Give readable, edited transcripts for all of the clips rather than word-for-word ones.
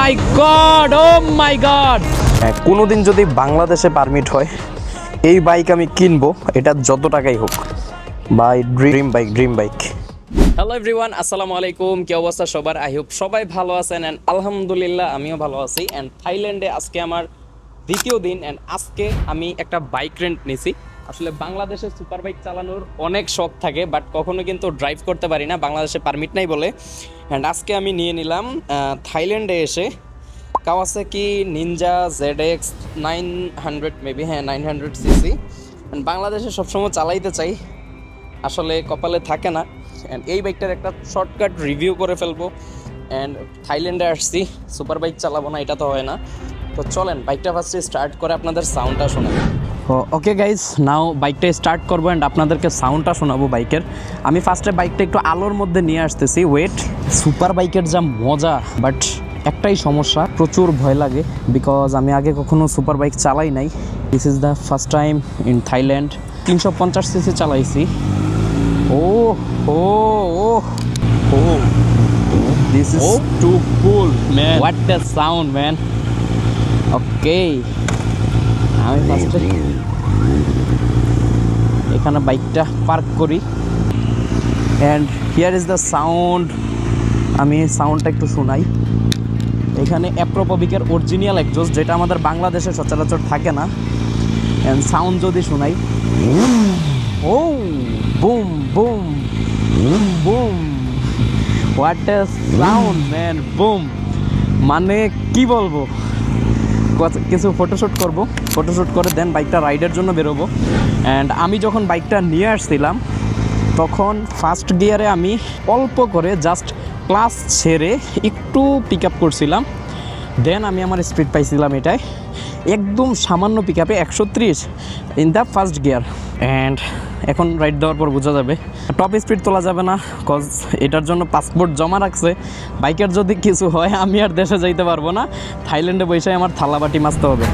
My god, oh my god. কোনোদিন যদি বাংলাদেশে পারমিট হয় এই বাইক আমি কিনবো, এটা যত টাকাই হোক। Buy dream bike. Hello everyone, আসসালামু আলাইকুম। কি অবস্থা সবার? আই হোপ সবাই ভালো আছেন অ্যান্ড আলহামদুলিল্লাহ আমিও ভালো আছি। অ্যান্ড থাইল্যান্ডে আজকে আমার দ্বিতীয় দিন অ্যান্ড আজকে আমি একটা বাইক রেন্ট নিছি। আসলে বাংলাদেশে সুপার বাইক চালানোর অনেক শখ থাকে, বাট কখনো কিন্তু ড্রাইভ করতে পারি না, বাংলাদেশে পারমিট নাই বলে। অ্যান্ড আজকে আমি নিয়ে নিলাম থাইল্যান্ডে এসে কাওয়াসাকি নিনজা ZX 900 মেবি, হ্যাঁ 900 সিসি। অ্যান্ড বাংলাদেশে সবসময় চালাইতে চাই, আসলে কপালে থাকে না। অ্যান্ড এই বাইকটার একটা শর্টকাট রিভিউ করে ফেলবো। অ্যান্ড থাইল্যান্ডে আসছি, সুপার বাইক চালাবো না, এটা তো হয় না। তো চলেন বাইকটা ফার্স্টে স্টার্ট করে আপনাদের সাউন্ডটা শোনাবো। ওকে গাইজ, নাও বাইকটা স্টার্ট করবো অ্যান্ড আপনাদেরকে সাউন্ডটা শোনাবো বাইকের। আমি ফার্স্টে বাইকটা একটু আলোর মধ্যে নিয়ে আসতেছি। ওয়েট, সুপার বাইকের যা মজা, বাট একটাই সমস্যা, প্রচুর ভয় লাগে, বিকজ আমি আগে কখনো সুপার বাইক চালাই নাই। This is the first time in Thailand. 350 cc চালাইছি। ও ও ও ও this is too cool man, what the sound man. Okay, আমি ফার্স্টে এখানে বাইকটা পার্ক করি and here is the sound. আমি সাউন্ডটা একটু শোনাই। এখানে অ্যাপ্রোপবিকের অরিজিনাল এক্সজস্ট, যেটা আমাদের বাংলাদেশে সচরাচর থাকে না। অ্যান্ড সাউন্ড যদি শোনাই, ও boom boom boom, what a sound man, boom. মানে কি বলবো, কিছু ফটোশ্যুট করবো, ফটোশ্যুট করে দেন বাইকটা রাইডের জন্য বেরোবো। অ্যান্ড আমি যখন বাইকটা নিয়ে আসছিলাম তখন ফার্স্ট গিয়ারে আমি অল্প করে জাস্ট ক্লাস ছেড়ে একটু পিক আপ করছিলাম। দেন আমি আমার স্পিড পাইছিলাম এটাই, একদম সামান্য পিক আপে 130 in the first gear. And এখন রাইড দেওয়ার পর বোঝা যাবে। টপ স্পিড তোলা যাবে না, কজ এটার জন্য পাসপোর্ট জমা রাখছে। বাইকের যদি কিছু হয় আমি আর দেশে যাইতে পারবো না, থাইল্যান্ডে বসে আমার থালাবাটি মাজতে হবে।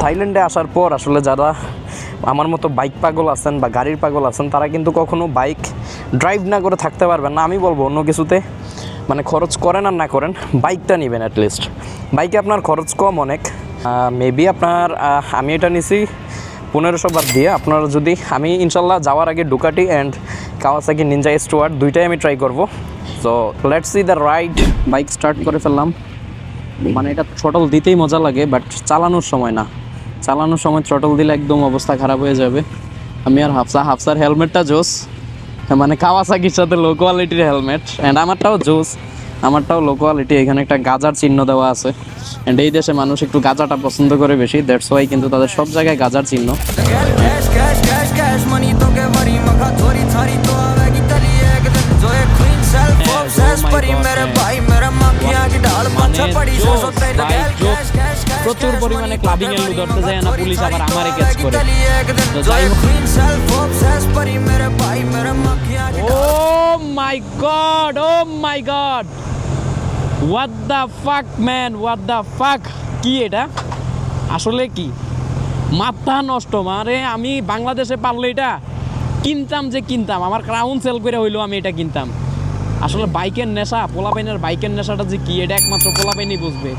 থাইল্যান্ডে আসার পর আসলে যারা আমার মতো বাইক পাগল আছেন বা গাড়ির পাগল আছেন, তারা কিন্তু কখনো বাইক ড্রাইভ না করে থাকতে পারবেন না। আমি বলবো অন্য কিছুতে মানে খরচ করেন আর না করেন, বাইকটা নেবেন অ্যাটলিস্ট। বাইকে আপনার খরচ কম অনেক, মেবি আপনার আমি এটা নিছি 1500 বাদ দিয়ে। আপনারা যদি, আমি ইনশাল্লাহ যাওয়ার আগে ডুকাটি অ্যান্ড কাওয়াসাকি নিনজা স্টুয়ার্ট দুইটাই আমি ট্রাই করবো। So let's see the ride. Bike start করে ফেললাম। মানে এটা থ্রটল দিতেই মজা লাগে, বাট চালানোর সময় না। চালানোর সময় থ্রটল দিলে একদম অবস্থা খারাপ হয়ে যাবে। আমি আর হাফসার হেলমেটটা জোস, মানে কাওয়াসাকির সাথে লো কোয়ালিটির হেলমেট। অ্যান্ড আমারটাও জোস, আমারটাও লো কোয়ালিটি। এখানে একটা গাজার চিহ্ন দেওয়া আছে। অ্যান্ড এই দেশে মানুষ একটু গাজাটা পছন্দ করে বেশি, দ্যাটস ওয়াই কিন্তু তাদের সব জায়গায় গাজার চিহ্ন। প্রচুর পরিমাণে ক্লাবিং এর লু ধরতে যায় না পুলিশ, আবার আমারে ক্যাচ করে। Oh my god, oh my god, what the fuck man, what the fuck. কি এটা আসলে, কি মাথা নষ্ট। মানে আমি বাংলাদেশে পারলে এটা কিনতাম, আমার ক্রাউন সেল করে হইলো আমি এটা কিনতাম। আসলে বাইকের নেশা, পোলাপাইনের বাইকের নেশাটা যে কি, এটা একমাত্র পোলাপাইনই বুঝবে।